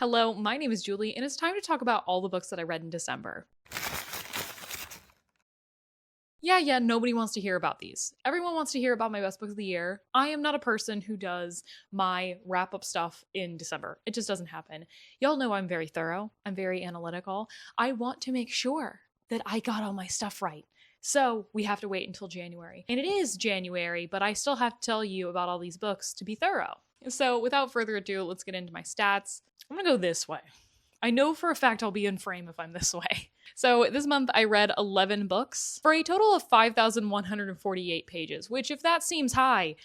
Hello, my name is Julie, and it's time to talk about all the books that I read in December. Yeah, nobody wants to hear about these. Everyone wants to hear about my best books of the year. I am not a person who does my wrap up stuff in December. It just doesn't happen. Y'all know I'm very thorough, I'm very analytical. I want to make sure that I got all my stuff right. So we have to wait until January. And it is January, but I still have to tell you about all these books to be thorough. So without further ado, let's get into my stats. I'm gonna go this way. I know for a fact I'll be in frame if I'm this way. So this month I read 11 books for a total of 5,148 pages, which if that seems high,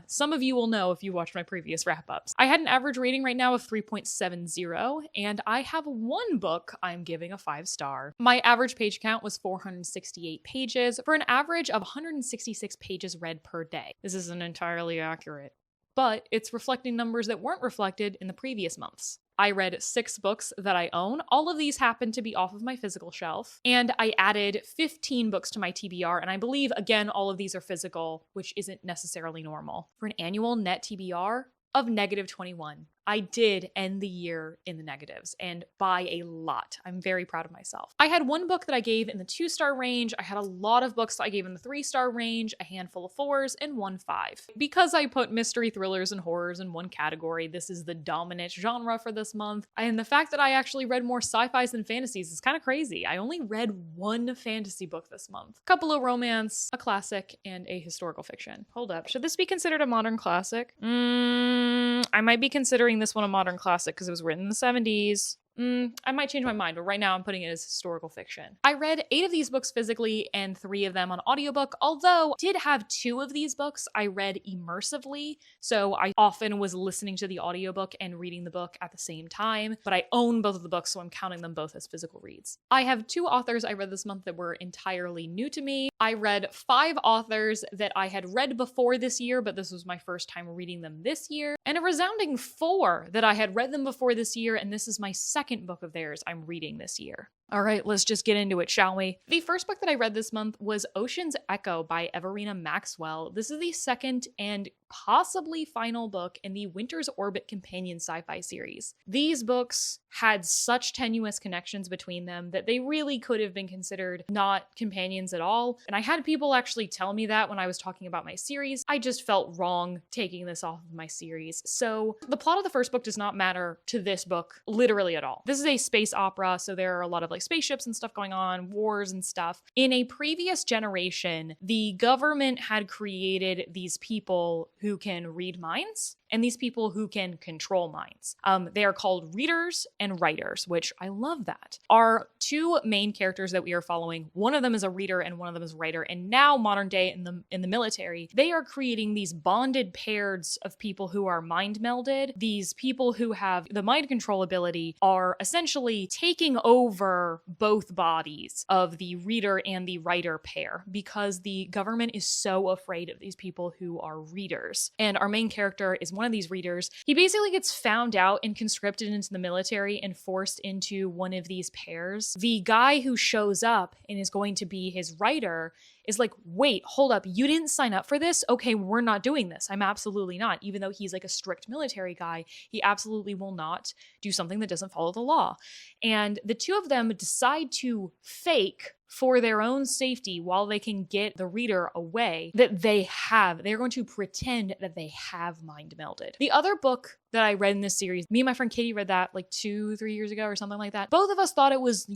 some of you will know if you watched my previous wrap-ups. I had an average rating right now of 3.70, and I have one book I'm giving a 5-star. My average page count was 468 pages for an average of 166 pages read per day. This isn't entirely accurate, but it's reflecting numbers that weren't reflected in the previous months. I read 6 books that I own. All of these happen to be off of my physical shelf. And I added 15 books to my TBR. And I believe, again, all of these are physical, which isn't necessarily normal. For an annual net TBR of -21. I did end the year in the negatives, and by a lot. I'm very proud of myself. I had one book that I gave in the 2-star range. I had a lot of books that I gave in the 3-star range, a handful of 4s, and 1 5. Because I put mystery thrillers and horrors in one category, this is the dominant genre for this month. And the fact that I actually read more sci-fis than fantasies is kind of crazy. I only read one fantasy book this month. A couple of romance, a classic, and a historical fiction. Hold up. Should this be considered a modern classic? I might be considering this one a modern classic because it was written in the 70s. I might change my mind, but right now I'm putting it as historical fiction. I read 8 of these books physically and 3 of them on audiobook, although I did have 2 of these books I read immersively, so I often was listening to the audiobook and reading the book at the same time, but I own both of the books, so I'm counting them both as physical reads. I have 2 authors I read this month that were entirely new to me. I read 5 authors that I had read before this year, but this was my first time reading them this year, and a resounding 4 that I had read them before this year, and this is my second book of theirs I'm reading this year. All right, let's just get into it, shall we? The first book that I read this month was Ocean's Echo by Everina Maxwell. This is the second and possibly final book in the Winter's Orbit companion sci-fi series. These books had such tenuous connections between them that they really could have been considered not companions at all. And I had people actually tell me that when I was talking about my series. I just felt wrong taking this off of my series. So the plot of the first book does not matter to this book literally at all. This is a space opera, so there are a lot of spaceships and stuff going on, wars and stuff. In a previous generation, the government had created these people who can read minds and these people who can control minds. They are called readers and writers, which I love that. Our 2 main characters that we are following, one of them is a reader and one of them is a writer, and now modern day in the military, they are creating these bonded pairs of people who are mind melded. These people who have the mind control ability are essentially taking over both bodies of the reader and the writer pair because the government is so afraid of these people who are readers. And our main character is one of these readers. He basically gets found out and conscripted into the military and forced into one of these pairs. The guy who shows up and is going to be his writer is like, wait, hold up, you didn't sign up for this? Okay, we're not doing this. I'm absolutely not. Even though he's like a strict military guy, he absolutely will not do something that doesn't follow the law. And the 2 of them decide to fake for their own safety while they can get the reader away that they're going to pretend that they have mind melded. The other book that I read in this series, me and my friend Katie read that like 2-3 years ago or something like that. Both of us thought it was,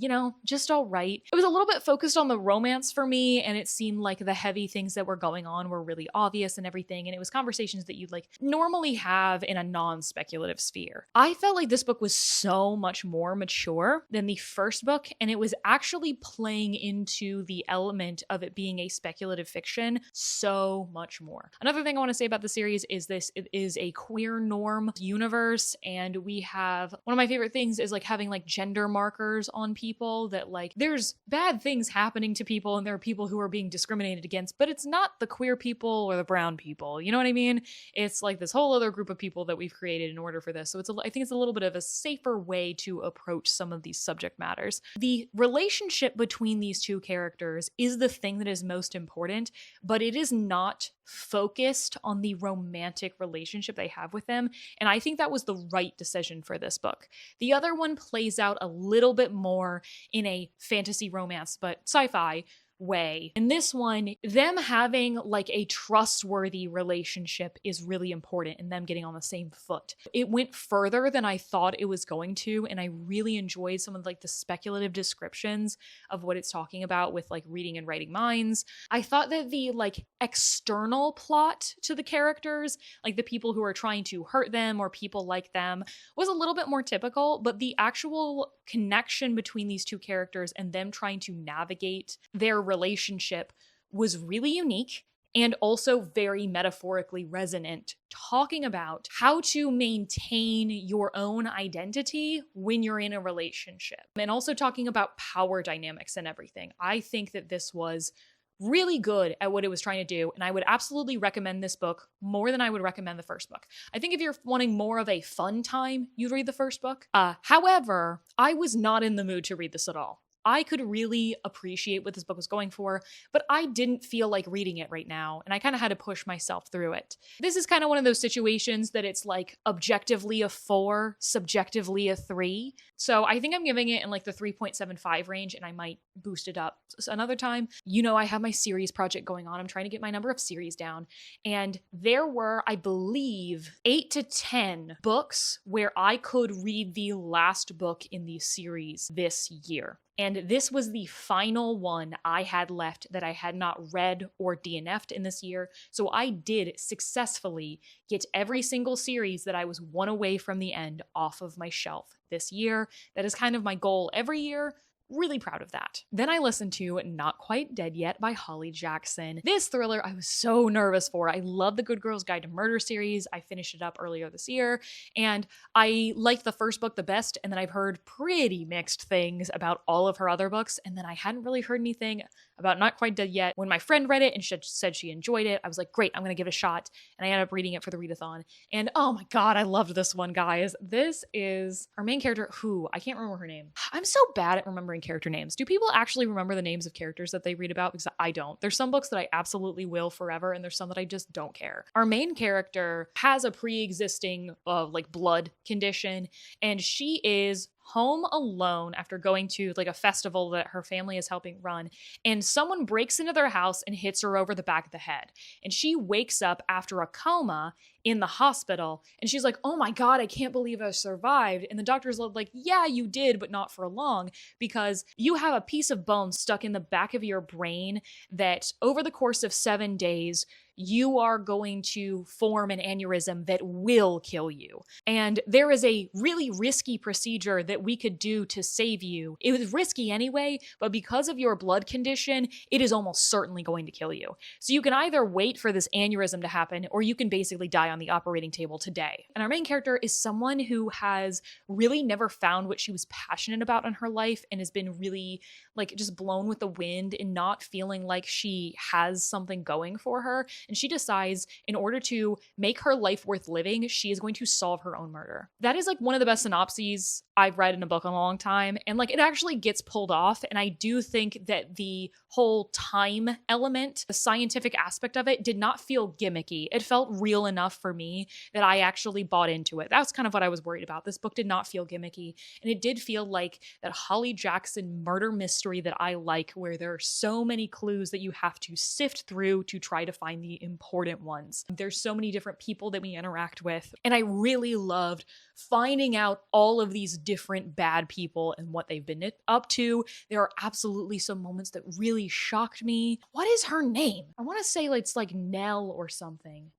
just all right. It was a little bit focused on the romance for me, and it seemed like the heavy things that were going on were really obvious and everything, and it was conversations that you'd normally have in a non-speculative sphere. I felt like this book was so much more mature than the first book, and it was actually playing into the element of it being a speculative fiction so much more. Another thing I want to say about the series is it is a queer norm universe, and we have one of my favorite things is having gender markers on people that there's bad things happening to people and there are people who are being discriminated against, but it's not the queer people or the brown people, you know what I mean? It's this whole other group of people that we've created in order for this. So I think it's a little bit of a safer way to approach some of these subject matters. The relationship between these these two characters is the thing that is most important, but it is not focused on the romantic relationship they have with them. And I think that was the right decision for this book. The other one plays out a little bit more in a fantasy romance, but sci-fi way. In this one, them having like a trustworthy relationship is really important and them getting on the same foot. It went further than I thought it was going to, and I really enjoyed some of like the speculative descriptions of what it's talking about with like reading and writing minds. I thought that the like external plot to the characters, like the people who are trying to hurt them or people like them, was a little bit more typical, but the actual connection between these two characters and them trying to navigate their relationship was really unique and also very metaphorically resonant, talking about how to maintain your own identity when you're in a relationship, and also talking about power dynamics and everything. I think that this was really good at what it was trying to do, and I would absolutely recommend this book more than I would recommend the first book. I think if you're wanting more of a fun time, you'd read the first book. However, I was not in the mood to read this at all. I could really appreciate what this book was going for, but I didn't feel like reading it right now, and I kind of had to push myself through it. This is kind of one of those situations that it's like objectively a 4, subjectively a 3. So I think I'm giving it in like the 3.75 range, and I might boost it up another time. You know, I have my series project going on. I'm trying to get my number of series down, and there were, I believe, 8 to 10 books where I could read the last book in the series this year. And this was the final one I had left that I had not read or DNF'd in this year. So I did successfully get every single series that I was one away from the end off of my shelf this year. That is kind of my goal every year. Really proud of that. Then I listened to Not Quite Dead Yet by Holly Jackson. This thriller I was so nervous for. I love the Good Girl's Guide to Murder series. I finished it up earlier this year, and I liked the first book the best, and then I've heard pretty mixed things about all of her other books, and then I hadn't really heard anything about Not Quite Dead Yet. When my friend read it and she said she enjoyed it, I was like, great, I'm gonna give it a shot, and I ended up reading it for the readathon, and oh my god, I loved this one, guys. This is our main character, who, I can't remember her name. I'm so bad at remembering character names. Do people actually remember the names of characters that they read about? Because I don't. There's some books that I absolutely will forever, and there's some that I just don't care. Our main character has a pre-existing like blood condition, and she is home alone after going to like a festival that her family is helping run, and someone breaks into their house and hits her over the back of the head, and she wakes up after a coma in the hospital, and she's like, oh my god, I can't believe I survived. And the doctor's like, yeah, you did, but not for long, because you have a piece of bone stuck in the back of your brain that over the course of 7 days you are going to form an aneurysm that will kill you. And there is a really risky procedure that we could do to save you. It was risky anyway, but because of your blood condition, it is almost certainly going to kill you. So you can either wait for this aneurysm to happen, or you can basically die on the operating table today. And our main character is someone who has really never found what she was passionate about in her life, and has been really like just blown with the wind and not feeling like she has something going for her. And she decides, in order to make her life worth living, she is going to solve her own murder. That is like one of the best synopses I've read in a book in a long time. And like it actually gets pulled off. And I do think that the whole time element, the scientific aspect of it, did not feel gimmicky. It felt real enough for me that I actually bought into it. That's kind of what I was worried about. This book did not feel gimmicky. And it did feel like that Holly Jackson murder mystery that I like, where there are so many clues that you have to sift through to try to find the important ones. There's so many different people that we interact with. And I really loved finding out all of these different bad people and what they've been up to. There are absolutely some moments that really shocked me. What is her name? I want to say it's like Nell or something.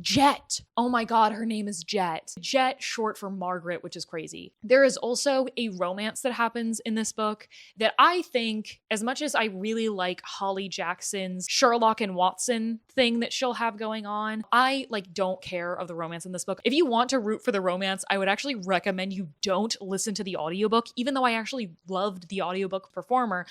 Jet. Oh my god, her name is Jet. Jet, short for Margaret, which is crazy. There is also a romance that happens in this book that I think, as much as I really like Holly Jackson's Sherlock and Watson thing that she'll have going on, I like don't care of the romance in this book. If you want to root for the romance, I would actually recommend you don't listen to the audiobook, even though I actually loved the audiobook performer.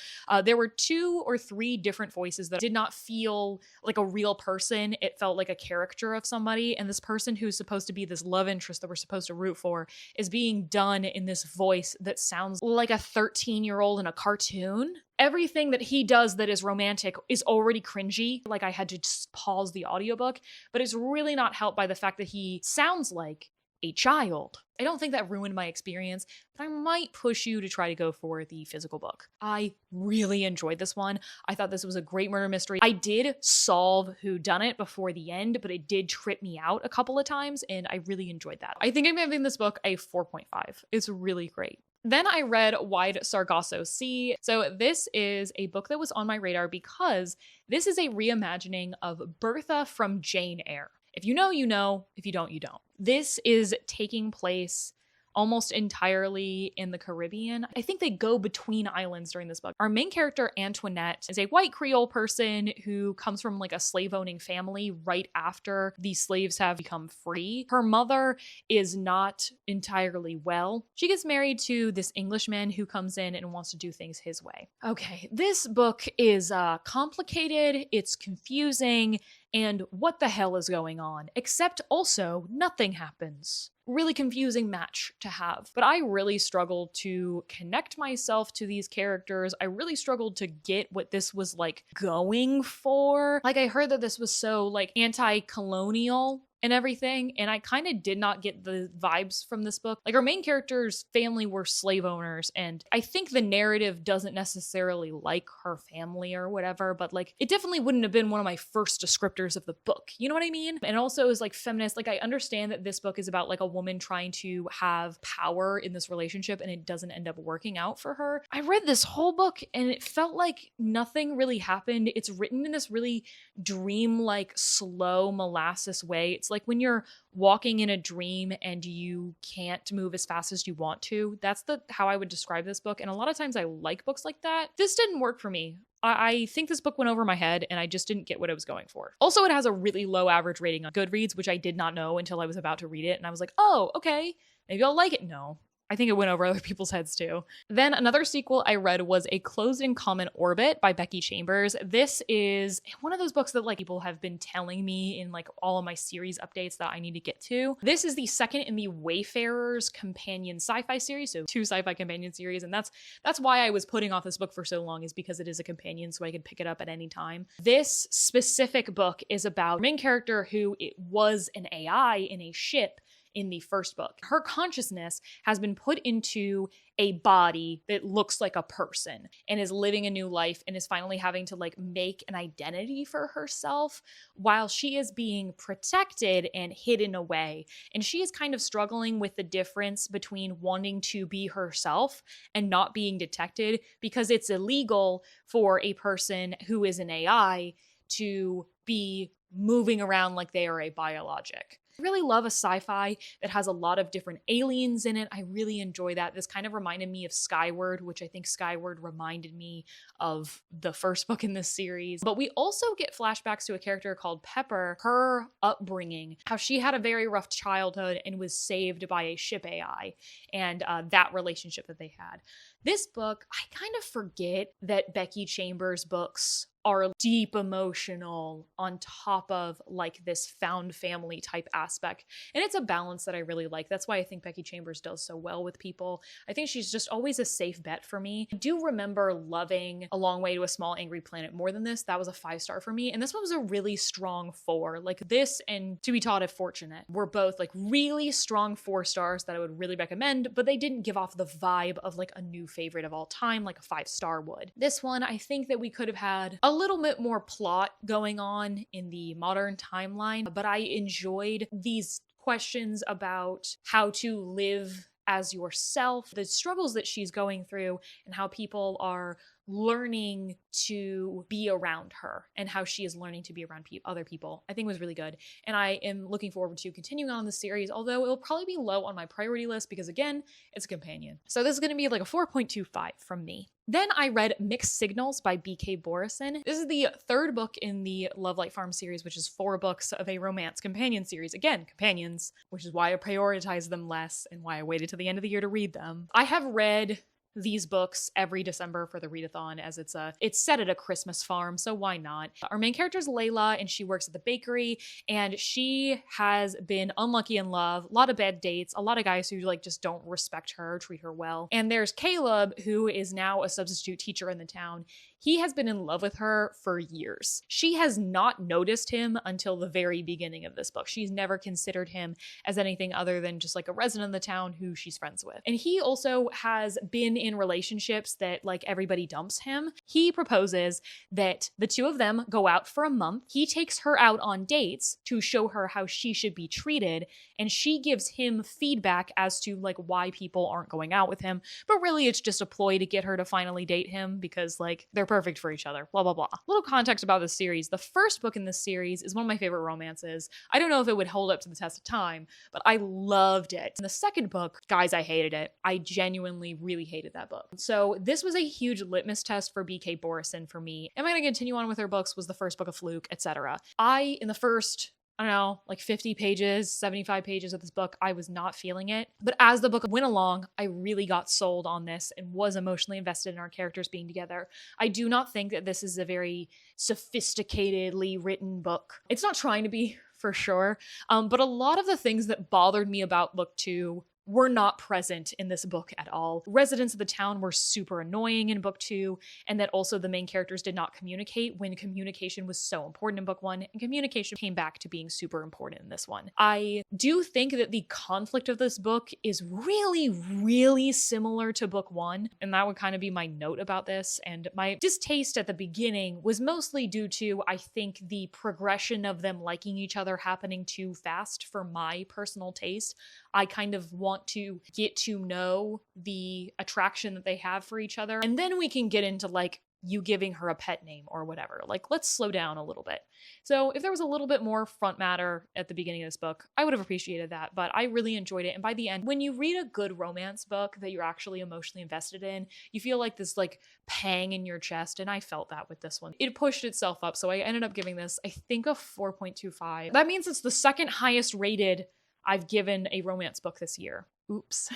There were 2 or 3 different voices that did not feel like a real person. It felt like a character of something. somebody, and this person who's supposed to be this love interest that we're supposed to root for is being done in this voice that sounds like a 13-year-old in a cartoon. Everything that he does that is romantic is already cringy. Like, I had to just pause the audiobook, but it's really not helped by the fact that he sounds like a child. I don't think that ruined my experience, but I might push you to try to go for the physical book. I really enjoyed this one. I thought this was a great murder mystery. I did solve whodunit before the end, but it did trip me out a couple of times, and I really enjoyed that. I think I'm giving this book a 4.5. It's really great. Then I read Wide Sargasso Sea. So this is a book that was on my radar because this is a reimagining of Bertha from Jane Eyre. If you know, you know. If you don't, you don't. This is taking place almost entirely in the Caribbean. I think they go between islands during this book. Our main character, Antoinette, is a white Creole person who comes from like a slave-owning family right after the slaves have become free. Her mother is not entirely well. She gets married to this Englishman who comes in and wants to do things his way. Okay, this book is complicated, it's confusing, and what the hell is going on? Except also, nothing happens. Really confusing match to have. But I really struggled to connect myself to these characters. I really struggled to get what this was like going for. Like, I heard that this was so like anti-colonial and everything, and I kind of did not get the vibes from this book. Like, our main character's family were slave owners, and I think the narrative doesn't necessarily like her family or whatever, but like, it definitely wouldn't have been one of my first descriptors of the book. You know what I mean? And also is like feminist. Like, I understand that this book is about like a woman trying to have power in this relationship, and it doesn't end up working out for her. I read this whole book and it felt like nothing really happened. It's written in this really dream-like, slow molasses way. It's like when you're walking in a dream and you can't move as fast as you want to. That's how I would describe this book. And a lot of times I like books like that. This didn't work for me. I think this book went over my head and I just didn't get what I was going for. Also, it has a really low average rating on Goodreads, which I did not know until I was about to read it. And I was like, oh, okay, maybe I'll like it. No. I think it went over other people's heads too. Then another sequel I read was A Closed and Common Orbit by Becky Chambers. This is one of those books that like people have been telling me in like all of my series updates that I need to get to. This is the second in the Wayfarers companion sci-fi series, so 2 sci-fi companion series, and that's why I was putting off this book for so long, is because it is a companion, so I could pick it up at any time. This specific book is about a main character who was an AI in a ship in the first book. Her consciousness has been put into a body that looks like a person and is living a new life and is finally having to like make an identity for herself while she is being protected and hidden away. And she is kind of struggling with the difference between wanting to be herself and not being detected, because it's illegal for a person who is an AI to be moving around like they are a biologic. I really love a sci-fi that has a lot of different aliens in it. I really enjoy that. This kind of reminded me of Skyward, which I think Skyward reminded me of the first book in this series. But we also get flashbacks to a character called Pepper, her upbringing, how she had a very rough childhood and was saved by a ship AI, and that relationship that they had. This book, I kind of forget that Becky Chambers books are deep emotional on top of like this found family type aspect. And it's a balance that I really like. That's why I think Becky Chambers does so well with people. I think she's just always a safe bet for me. I do remember loving A Long Way to a Small Angry Planet more than this. That was a 5-star for me. And this one was a really strong 4. Like, this and To Be Taught If Fortunate were both like really strong 4 stars that I would really recommend, but they didn't give off the vibe of like a new favorite of all time like a 5-star would. This one, I think that we could have had a little bit more plot going on in the modern timeline, but I enjoyed these questions about how to live as yourself, the struggles that she's going through, and how people are learning to be around her and how she is learning to be around other people. I think was really good. And I am looking forward to continuing on the series, although it'll probably be low on my priority list because, again, it's a companion. So this is going to be like a 4.25 from me. Then I read Mixed Signals by B.K. Borison. This is the 3rd book in the Love Light Farm series, which is 4 books of a romance companion series. Again, companions, which is why I prioritize them less and why I waited till the end of the year to read them. I have read these books every December for the readathon, as it's set at a Christmas farm, so why not? Our main character is Layla, and she works at the bakery, and she has been unlucky in love, a lot of bad dates, a lot of guys who like just don't respect her or treat her well. And there's Caleb, who is now a substitute teacher in the town. He has been in love with her for years. She has not noticed him until the very beginning of this book. She's never considered him as anything other than just like a resident of the town who she's friends with. And he also has been in relationships that like everybody dumps him. He proposes that the two of them go out for a month. He takes her out on dates to show her how she should be treated, and she gives him feedback as to like why people aren't going out with him. But really it's just a ploy to get her to finally date him because like they're perfect for each other, blah, blah, blah. Little context about this series. The first book in this series is one of my favorite romances. I don't know if it would hold up to the test of time, but I loved it. And the second book, guys, I hated it. I genuinely really hated that book. So this was a huge litmus test for B.K. Borison for me. Am I going to continue on with her books? Was the first book a fluke, etc. In the first, I don't know, like 50 pages, 75 pages of this book, I was not feeling it. But as the book went along, I really got sold on this and was emotionally invested in our characters being together. I do not think that this is a very sophisticatedly written book. It's not trying to be, for sure. But a lot of the things that bothered me about book 2 were not present in this book at all. Residents of the town were super annoying in book 2, and that also the main characters did not communicate when communication was so important in book 1, and communication came back to being super important in this one. I do think that the conflict of this book is really, really similar to book 1, and that would kind of be my note about this. And my distaste at the beginning was mostly due to, I think, the progression of them liking each other happening too fast for my personal taste. I kind of want to get to know the attraction that they have for each other. And then we can get into like you giving her a pet name or whatever. Like, let's slow down a little bit. So if there was a little bit more front matter at the beginning of this book, I would have appreciated that, but I really enjoyed it. And by the end, when you read a good romance book that you're actually emotionally invested in, you feel like this like pang in your chest. And I felt that with this one. It pushed itself up. So I ended up giving this, I think, a 4.25. That means it's the second highest rated I've given a romance book this year. Oops.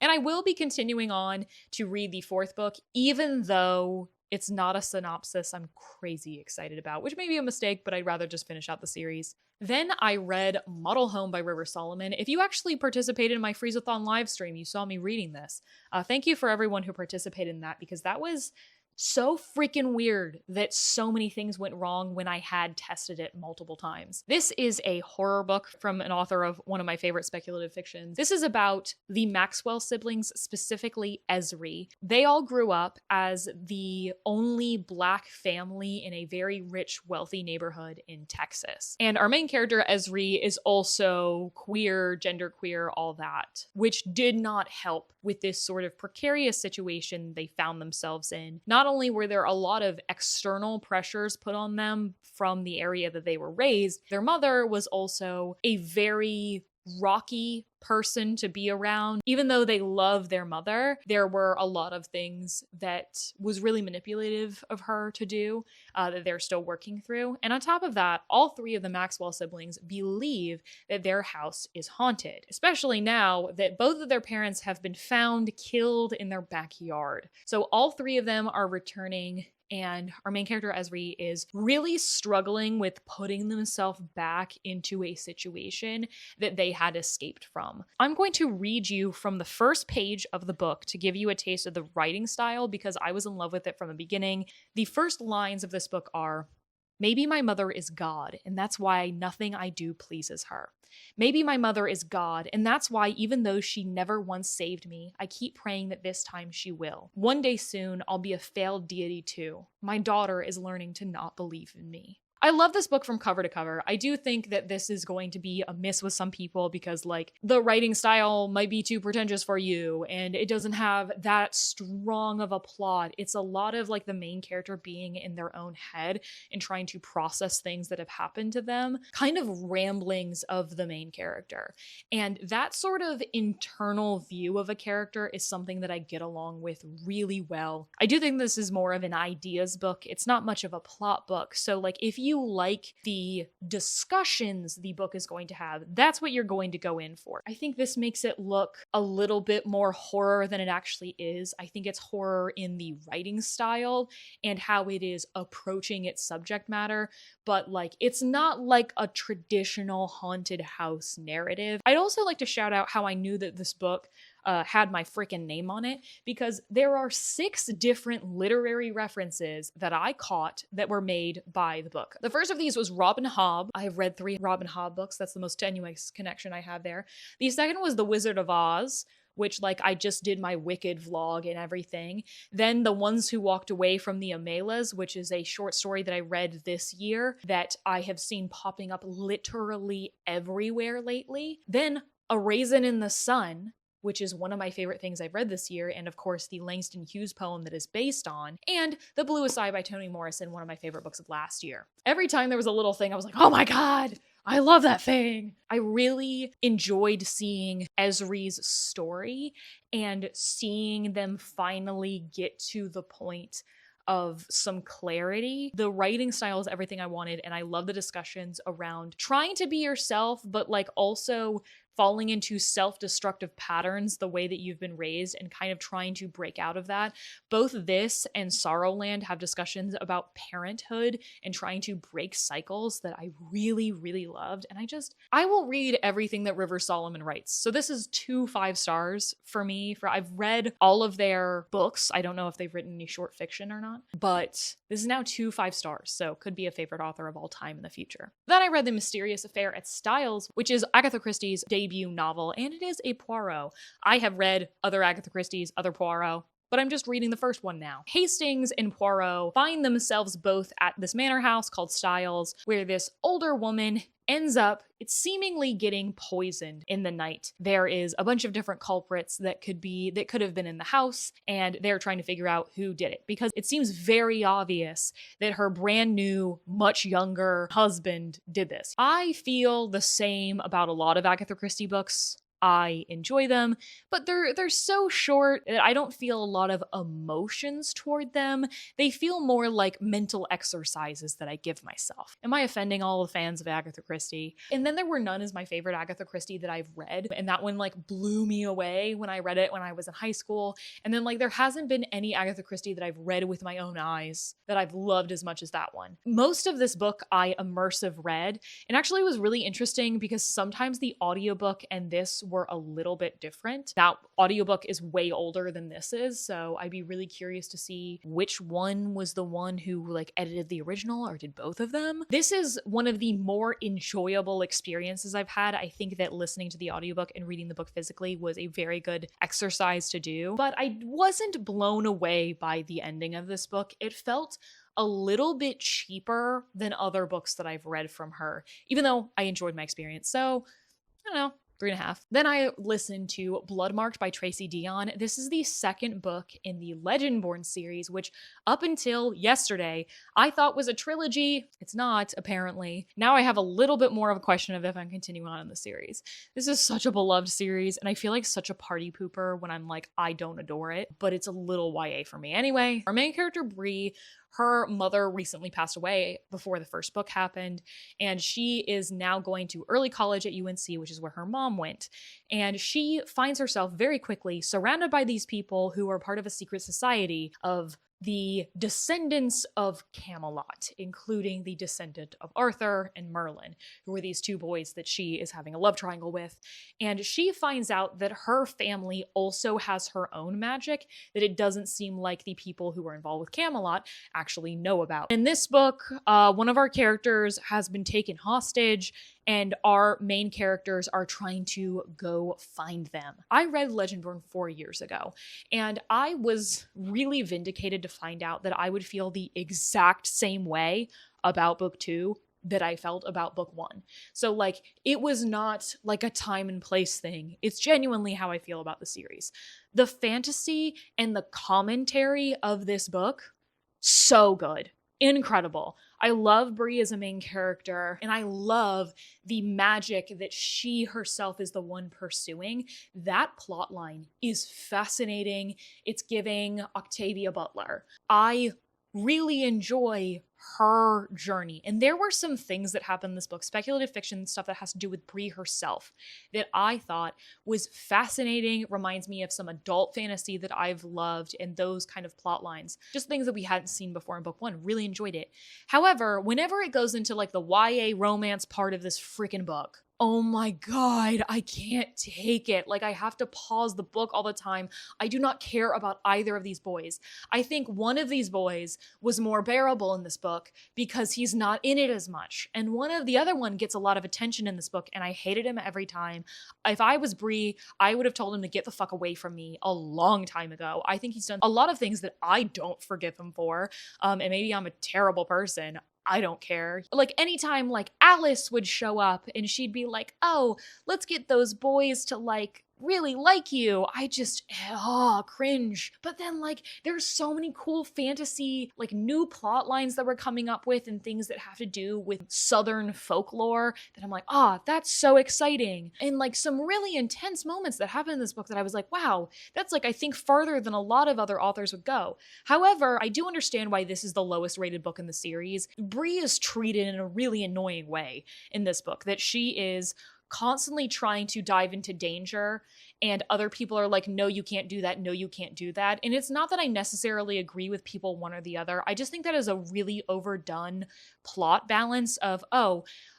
And I will be continuing on to read the fourth book, even though it's not a synopsis I'm crazy excited about, which may be a mistake, but I'd rather just finish out the series. Then I read Model Home by River Solomon. If you actually participated in my Freezathon live stream, you saw me reading this. Thank you for everyone who participated in that, because that was so freaking weird that so many things went wrong when I had tested it multiple times. This is a horror book from an author of one of my favorite speculative fictions. This is about the Maxwell siblings, specifically Esri. They all grew up as the only Black family in a very rich, wealthy neighborhood in Texas. And our main character, Esri, is also queer, genderqueer, all that, which did not help with this sort of precarious situation they found themselves in. Not only were there a lot of external pressures put on them from the area that they were raised, their mother was also a very rocky person to be around. Even though they love their mother, there were a lot of things that was really manipulative of her to do that they're still working through. And on top of that, all three of the Maxwell siblings believe that their house is haunted, especially now that both of their parents have been found killed in their backyard. So all three of them are returning, and our main character, Esri, is really struggling with putting themselves back into a situation that they had escaped from. I'm going to read you from the first page of the book to give you a taste of the writing style, because I was in love with it from the beginning. The first lines of this book are, "Maybe my mother is God, and that's why nothing I do pleases her. Maybe my mother is God, and that's why even though she never once saved me, I keep praying that this time she will. One day soon, I'll be a failed deity too. My daughter is learning to not believe in me." I love this book from cover to cover. I do think that this is going to be a miss with some people because, like, the writing style might be too pretentious for you and it doesn't have that strong of a plot. It's a lot of, like, the main character being in their own head and trying to process things that have happened to them. Kind of ramblings of the main character. And that sort of internal view of a character is something that I get along with really well. I do think this is more of an ideas book. It's not much of a plot book. So, like, if you you like the discussions the book is going to have, that's what you're going to go in for. I think this makes it look a little bit more horror than it actually is. I think it's horror in the writing style and how it is approaching its subject matter, but like it's not like a traditional haunted house narrative. I'd also like to shout out how I knew that this book had my freaking name on it, because there are 6 different literary references that I caught that were made by the book. The first of these was Robin Hobb. I have read 3 Robin Hobb books. That's the most tenuous connection I have there. The second was The Wizard of Oz, which like I just did my Wicked vlog and everything. Then The Ones Who Walked Away from the Amelas, which is a short story that I read this year that I have seen popping up literally everywhere lately. Then A Raisin in the Sun, which is one of my favorite things I've read this year, and of course the Langston Hughes poem that is based on, and The Bluest Eye by Toni Morrison, one of my favorite books of last year. Every time there was a little thing, I was like, oh my god, I love that thing. I really enjoyed seeing Esri's story and seeing them finally get to the point of some clarity. The writing style is everything I wanted, and I love the discussions around trying to be yourself, but like also falling into self-destructive patterns the way that you've been raised and kind of trying to break out of that. Both this and Sorrowland have discussions about parenthood and trying to break cycles that I really, really loved. And I will read everything that River Solomon writes. So this is 2 5 stars for me. I've read all of their books. I don't know if they've written any short fiction or not, but this is now 2 5 stars. So could be a favorite author of all time in the future. Then I read The Mysterious Affair at Styles, which is Agatha Christie's debut novel, and it is a Poirot. I have read other Agatha Christie's, other Poirot, but I'm just reading the first one now. Hastings and Poirot find themselves both at this manor house called Styles, where this older woman ends up, it's seemingly getting poisoned in the night. There is a bunch of different culprits that could have been in the house, and they're trying to figure out who did it, because it seems very obvious that her brand new, much younger husband did this. I feel the same about a lot of Agatha Christie books. I enjoy them, but they're so short that I don't feel a lot of emotions toward them. They feel more like mental exercises that I give myself. Am I offending all the fans of Agatha Christie? And then There Were None is my favorite Agatha Christie that I've read, and that one like blew me away when I read it when I was in high school. And then like there hasn't been any Agatha Christie that I've read with my own eyes that I've loved as much as that one. Most of this book I immersive read, and actually it was really interesting because sometimes the audiobook and this were a little bit different. That audiobook is way older than this is, so I'd be really curious to see which one was the one who like edited the original, or did both of them. This is one of the more enjoyable experiences I've had. I think that listening to the audiobook and reading the book physically was a very good exercise to do, but I wasn't blown away by the ending of this book. It felt a little bit cheaper than other books that I've read from her, even though I enjoyed my experience. So, I don't know. 3.5. Then I listened to Bloodmarked by Tracy Dion. This is the second book in the Legendborn series, which up until yesterday, I thought was a trilogy. It's not, apparently. Now I have a little bit more of a question of if I'm continuing on in the series. This is such a beloved series, and I feel like such a party pooper when I'm like, I don't adore it, but it's a little YA for me. Anyway, our main character, Bree, her mother recently passed away before the first book happened, and she is now going to early college at UNC, which is where her mom went. And she finds herself very quickly surrounded by these people who are part of a secret society of the descendants of Camelot, including the descendant of Arthur and Merlin, who are these 2 boys that she is having a love triangle with. And she finds out that her family also has her own magic that it doesn't seem like the people who are involved with Camelot actually know about. In this book, one of our characters has been taken hostage, and our main characters are trying to go find them. I read Legendborn 4 years ago, and I was really vindicated to find out that I would feel the exact same way about book 2 that I felt about book 1. So like, it was not like a time and place thing. It's genuinely how I feel about the series. The fantasy and the commentary of this book, so good. Incredible. I love Bree as a main character, and I love the magic that she herself is the one pursuing. That plotline is fascinating. It's giving Octavia Butler. I really enjoy her journey. And there were some things that happened in this book, speculative fiction stuff that has to do with Bree herself, that I thought was fascinating. It reminds me of some adult fantasy that I've loved and those kind of plot lines. Just things that we hadn't seen before in book one. Really enjoyed it. However, whenever it goes into like the YA romance part of this freaking book, oh my God, I can't take it. Like, I have to pause the book all the time. I do not care about either of these boys. I think one of these boys was more bearable in this book because he's not in it as much. And the other one gets a lot of attention in this book, and I hated him every time. If I was Bree, I would have told him to get the fuck away from me a long time ago. I think he's done a lot of things that I don't forgive him for. And maybe I'm a terrible person. I don't care. Like, anytime like Alice would show up and she'd be like, oh, let's get those boys to like really like you, I just cringe. But then like there's so many cool fantasy like new plot lines that we're coming up with and things that have to do with southern folklore that I'm like, that's so exciting. And like some really intense moments that happen in this book that I was like, wow, that's like I think farther than a lot of other authors would go. However, I do understand why this is the lowest rated book in the series. Bree is treated in a really annoying way in this book, that she is constantly trying to dive into danger, and other people are like, no, you can't do that. No, you can't do that. And it's not that I necessarily agree with people one or the other. I just think that is a really overdone plot balance of,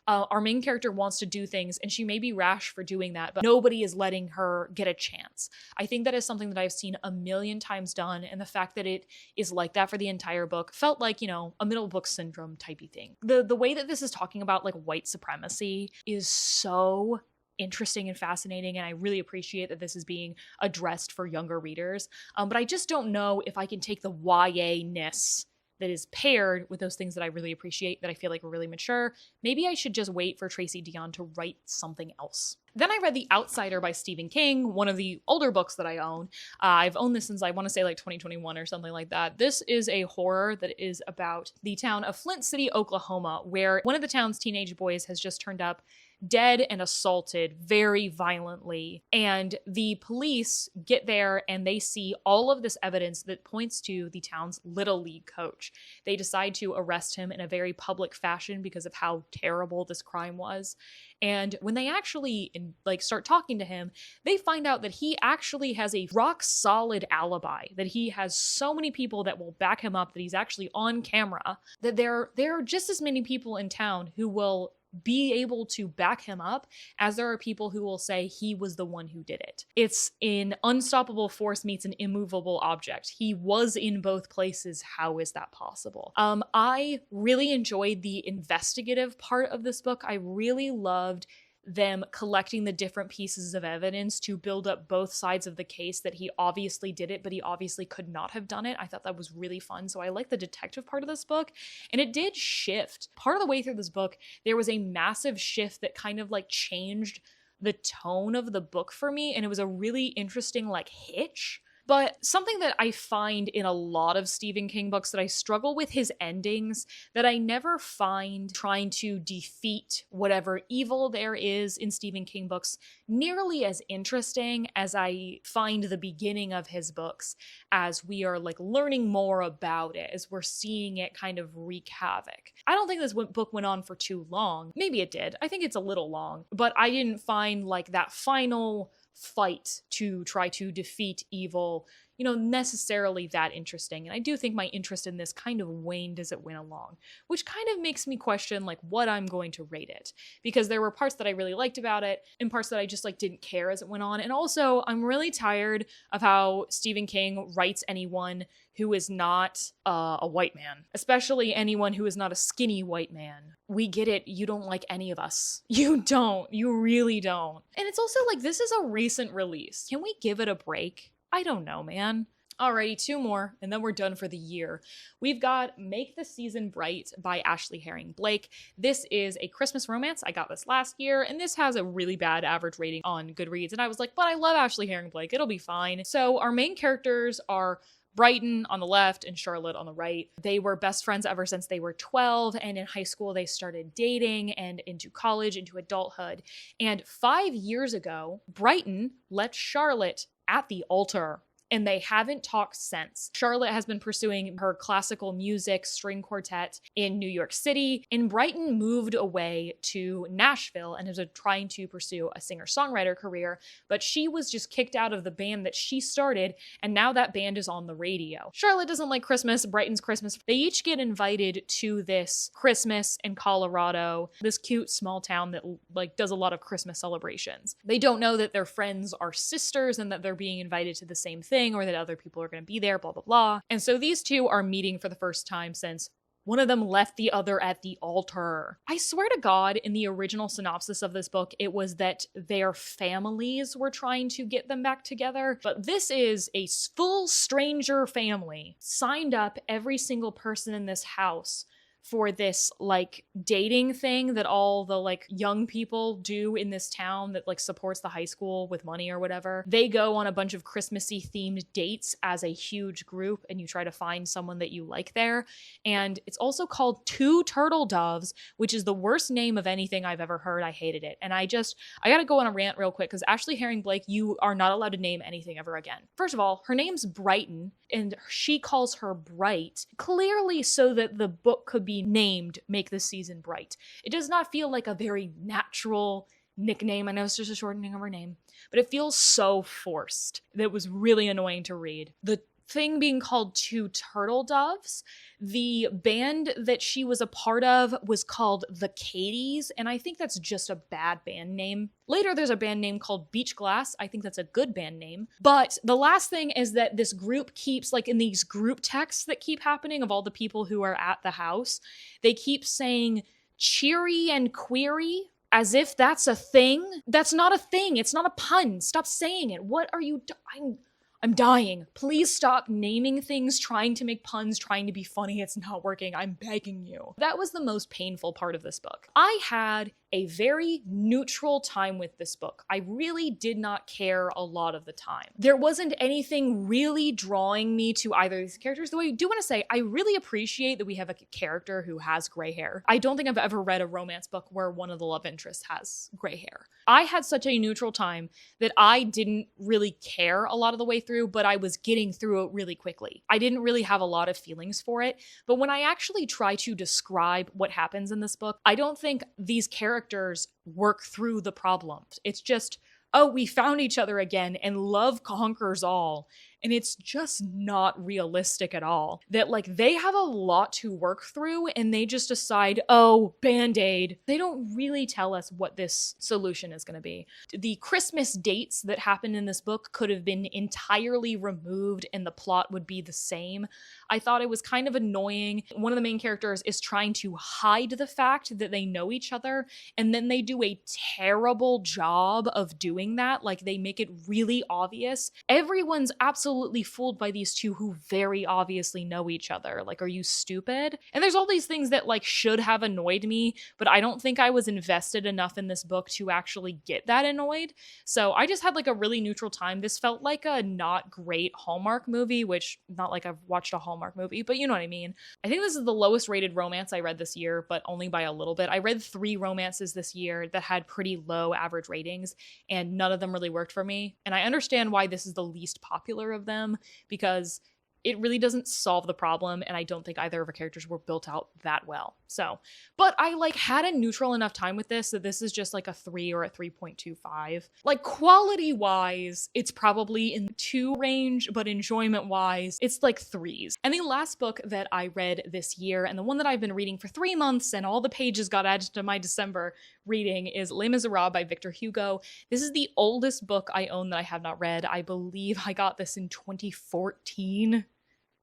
our main character wants to do things and she may be rash for doing that, but nobody is letting her get a chance. I think that is something that I've seen a million times done, and the fact that it is like that for the entire book felt like, a middle book syndrome typey thing. The way that this is talking about like white supremacy is so interesting and fascinating, and I really appreciate that this is being addressed for younger readers. But I just don't know if I can take the YA-ness that is paired with those things that I really appreciate, that I feel like are really mature. Maybe I should just wait for Tracy Deonn to write something else. Then I read The Outsider by Stephen King, one of the older books that I own. I've owned this since I want to say like 2021 or something like that. This is a horror that is about the town of Flint City, Oklahoma, where one of the town's teenage boys has just turned up dead and assaulted very violently. And the police get there and they see all of this evidence that points to the town's Little League coach. They decide to arrest him in a very public fashion because of how terrible this crime was. And when they actually start talking to him, they find out that he actually has a rock solid alibi, that he has so many people that will back him up, that he's actually on camera, that there are just as many people in town who will be able to back him up as there are people who will say he was the one who did it. It's an unstoppable force meets an immovable object. He was in both places. How is that possible? I really enjoyed the investigative part of this book. I really loved them collecting the different pieces of evidence to build up both sides of the case, that he obviously did it, but he obviously could not have done it. I thought that was really fun. So I like the detective part of this book. And it did shift. Part of the way through this book, there was a massive shift that kind of like changed the tone of the book for me. And it was a really interesting like hitch. But something that I find in a lot of Stephen King books, that I struggle with his endings, that I never find trying to defeat whatever evil there is in Stephen King books nearly as interesting as I find the beginning of his books, as we are like learning more about it, as we're seeing it kind of wreak havoc. I don't think this book went on for too long. Maybe it did. I think it's a little long, but I didn't find like that final fight to try to defeat evil, necessarily that interesting. And I do think my interest in this kind of waned as it went along, which kind of makes me question like what I'm going to rate it, because there were parts that I really liked about it and parts that I just like didn't care as it went on. And also I'm really tired of how Stephen King writes anyone who is not a white man, especially anyone who is not a skinny white man. We get it. You don't like any of us. You don't. You really don't. And it's also like, this is a recent release. Can we give it a break? I don't know, man. Alrighty, 2 more, and then we're done for the year. We've got Make the Season Bright by Ashley Herring Blake. This is a Christmas romance. I got this last year, and this has a really bad average rating on Goodreads. And I was like, but I love Ashley Herring Blake. It'll be fine. So our main characters are Brighton on the left and Charlotte on the right. They were best friends ever since they were 12, and in high school they started dating, and into college, into adulthood. And 5 years ago, Brighton left Charlotte at the altar. and they haven't talked since. Charlotte has been pursuing her classical music string quartet in New York City, and Brighton moved away to Nashville and is trying to pursue a singer-songwriter career, but she was just kicked out of the band that she started, and now that band is on the radio. Charlotte doesn't like Christmas, Brighton's Christmas. They each get invited to this Christmas in Colorado, this cute small town that like does a lot of Christmas celebrations. They don't know that their friends are sisters and that they're being invited to the same thing or that other people are going to be there, blah, blah, blah. And so these two are meeting for the first time since one of them left the other at the altar. I swear to God, in the original synopsis of this book, it was that their families were trying to get them back together. But this is a full stranger family. Signed up every single person in this house for this like dating thing that all the like young people do in this town that like supports the high school with money or whatever. They go on a bunch of Christmassy themed dates as a huge group, and you try to find someone that you like there. And it's also called Two Turtle Doves, which is the worst name of anything I've ever heard. I hated it. And I gotta go on a rant real quick because Ashley Herring Blake, you are not allowed to name anything ever again. First of all, her name's Brighton and she calls her Bright, clearly so that the book could be named Make This Season Bright. It does not feel like a very natural nickname. I know it's just a shortening of her name, but it feels so forced. That was really annoying to read. The thing being called Two Turtle Doves, the band that she was a part of was called the Katies, and I think that's just a bad band name. Later, there's a band name called Beach Glass. I think that's a good band name. But the last thing is that this group keeps, like in these group texts that keep happening of all the people who are at the house, they keep saying cheery and query, as if that's a thing. That's not a thing. It's not a pun. Stop saying it. What are you doing? I'm dying. Please stop naming things, trying to make puns, trying to be funny. It's not working. I'm begging you. That was the most painful part of this book. I had a very neutral time with this book. I really did not care a lot of the time. There wasn't anything really drawing me to either of these characters, though I do want to say I really appreciate that we have a character who has gray hair. I don't think I've ever read a romance book where one of the love interests has gray hair. I had such a neutral time that I didn't really care a lot of the way through, but I was getting through it really quickly. I didn't really have a lot of feelings for it, but when I actually try to describe what happens in this book, I don't think these characters work through the problems. It's just, oh, we found each other again and love conquers all. And it's just not realistic at all. That like they have a lot to work through and they just decide, oh, Band-Aid. They don't really tell us what this solution is going to be. The Christmas dates that happen in this book could have been entirely removed and the plot would be the same. I thought it was kind of annoying. One of the main characters is trying to hide the fact that they know each other, and then they do a terrible job of doing that. Like they make it really obvious. Everyone's absolutely fooled by these two who very obviously know each other. Like, are you stupid? And there's all these things that like should have annoyed me, but I don't think I was invested enough in this book to actually get that annoyed. So I just had like a really neutral time. This felt like a not great Hallmark movie, which not like I've watched a Hallmark movie, but you know what I mean. I think this is the lowest rated romance I read this year, but only by a little bit. I read 3 romances this year that had pretty low average ratings, and none of them really worked for me. And I understand why this is the least popular of them, because it really doesn't solve the problem, and I don't think either of our characters were built out that well. So, but I like had a neutral enough time with this that this is just like a 3 or a 3.25. Like quality wise, it's probably in the 2 range, but enjoyment wise, it's like 3s. And the last book that I read this year, and the one that I've been reading for 3 months and all the pages got added to my December reading, is Les Miserables by Victor Hugo. This is the oldest book I own that I have not read. I believe I got this in 2014.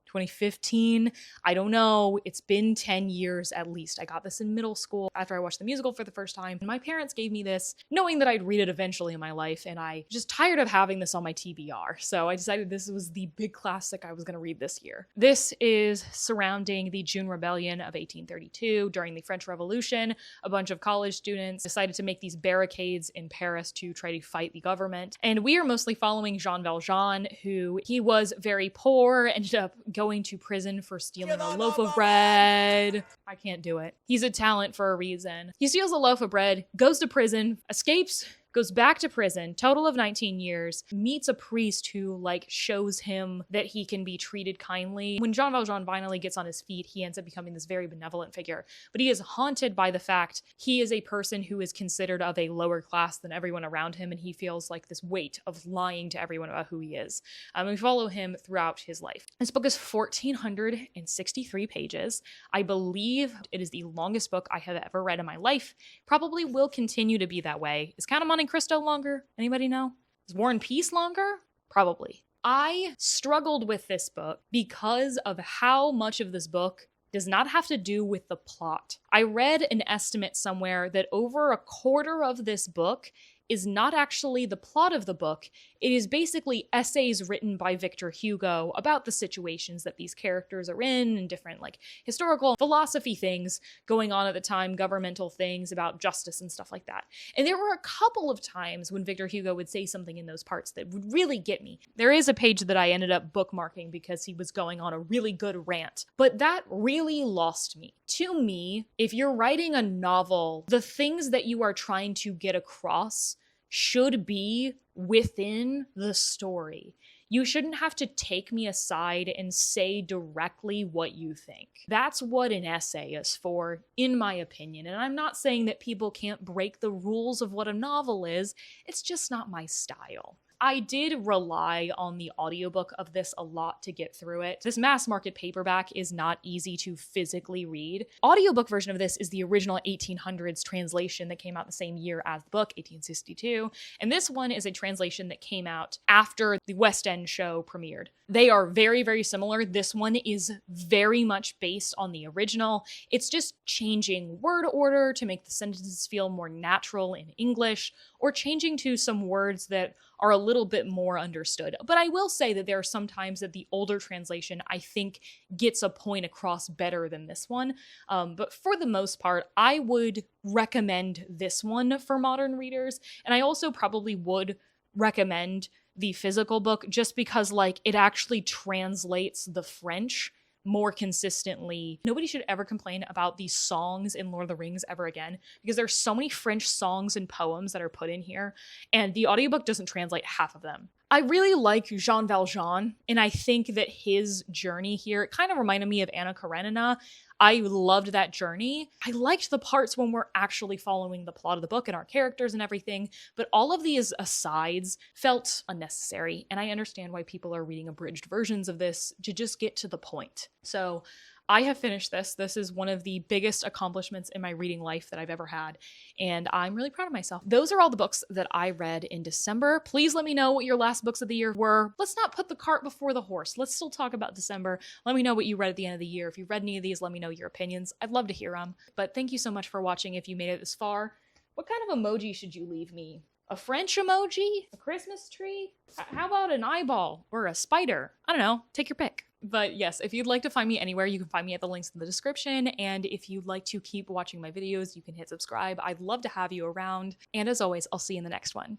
2015. I don't know. It's been 10 years at least. I got this in middle school after I watched the musical for the first time. My parents gave me this knowing that I'd read it eventually in my life, and I just tired of having this on my TBR. So I decided this was the big classic I was going to read this year. This is surrounding the June Rebellion of 1832 during the French Revolution. A bunch of college students decided to make these barricades in Paris to try to fight the government. And we are mostly following Jean Valjean, who he was very poor, ended up going to prison for stealing a loaf of bread. I can't do it. He's a talent for a reason. He steals a loaf of bread, goes to prison, escapes goes back to prison, total of 19 years, meets a priest who like shows him that he can be treated kindly. When Jean Valjean finally gets on his feet, he ends up becoming this very benevolent figure, but he is haunted by the fact he is a person who is considered of a lower class than everyone around him, and he feels like this weight of lying to everyone about who he is. We follow him throughout his life. This book is 1,463 pages. I believe it is the longest book I have ever read in my life. Probably will continue to be that way. Is Count of Monte Cristo longer? Anybody know? Is War and Peace longer? Probably. I struggled with this book because of how much of this book does not have to do with the plot. I read an estimate somewhere that over a quarter of this book is not actually the plot of the book. It is basically essays written by Victor Hugo about the situations that these characters are in and different like historical philosophy things going on at the time, governmental things about justice and stuff like that. And there were a couple of times when Victor Hugo would say something in those parts that would really get me. There is a page that I ended up bookmarking because he was going on a really good rant, but that really lost me. To me, if you're writing a novel, the things that you are trying to get across should be within the story. You shouldn't have to take me aside and say directly what you think. That's what an essay is for, in my opinion. And I'm not saying that people can't break the rules of what a novel is. It's just not my style. I did rely on the audiobook of this a lot to get through it. This mass market paperback is not easy to physically read. Audiobook version of this is the original 1800s translation that came out the same year as the book, 1862. And this one is a translation that came out after the West End show premiered. They are very, very similar. This one is very much based on the original. It's just changing word order to make the sentences feel more natural in English, or changing to some words that are a little bit more understood. But I will say that there are some times that the older translation, I think, gets a point across better than this one. But for the most part, I would recommend this one for modern readers. And I also probably would recommend the physical book just because, like, it actually translates the French more consistently. Nobody should ever complain about these songs in Lord of the Rings ever again, because there's so many French songs and poems that are put in here, and the audiobook doesn't translate half of them. I really like Jean Valjean, and I think that his journey here, it kind of reminded me of Anna Karenina. I loved that journey. I liked the parts when we're actually following the plot of the book and our characters and everything, but all of these asides felt unnecessary, and I understand why people are reading abridged versions of this to just get to the point. So I have finished this. This is one of the biggest accomplishments in my reading life that I've ever had, and I'm really proud of myself. Those are all the books that I read in December. Please let me know what your last books of the year were. Let's not put the cart before the horse. Let's still talk about December. Let me know what you read at the end of the year. If you read any of these, let me know your opinions. I'd love to hear them. But thank you so much for watching if you made it this far. What kind of emoji should you leave me? A French emoji? A Christmas tree? How about an eyeball or a spider? I don't know. Take your pick. But yes, if you'd like to find me anywhere, you can find me at the links in the description. And if you'd like to keep watching my videos, you can hit subscribe. I'd love to have you around. And as always, I'll see you in the next one.